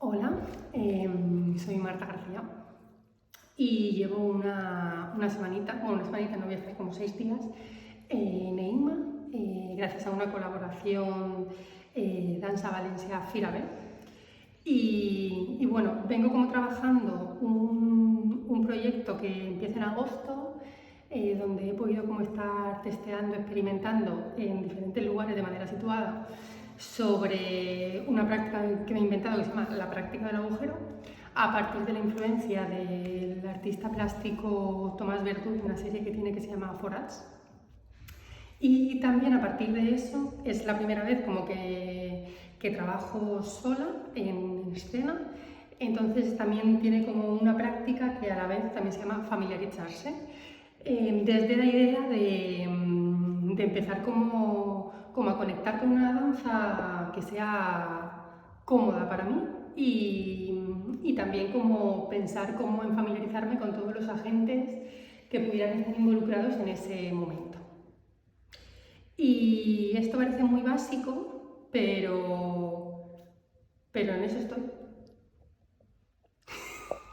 Hola, soy Marta García y llevo una semanita, bueno, una semanita no voy a estar como 6 días en EIMA, gracias a una colaboración Dansa Valencia Firabe. Y bueno, vengo como trabajando un proyecto que empieza en agosto, donde he podido como estar testeando, experimentando en diferentes lugares de manera situada sobre una práctica que me he inventado que se llama la práctica del agujero, a partir de la influencia del artista plástico Tomás Verdú, de una serie que tiene que se llama Forats. Y también a partir de eso es la primera vez como que trabajo sola en escena, entonces también tiene como una práctica que a la vez también se llama familiarizarse, desde la idea de empezar como a conectar con una danza que sea cómoda para mí y también como pensar cómo en familiarizarme con todos los agentes que pudieran estar involucrados en ese momento. Y esto parece muy básico, pero en eso estoy.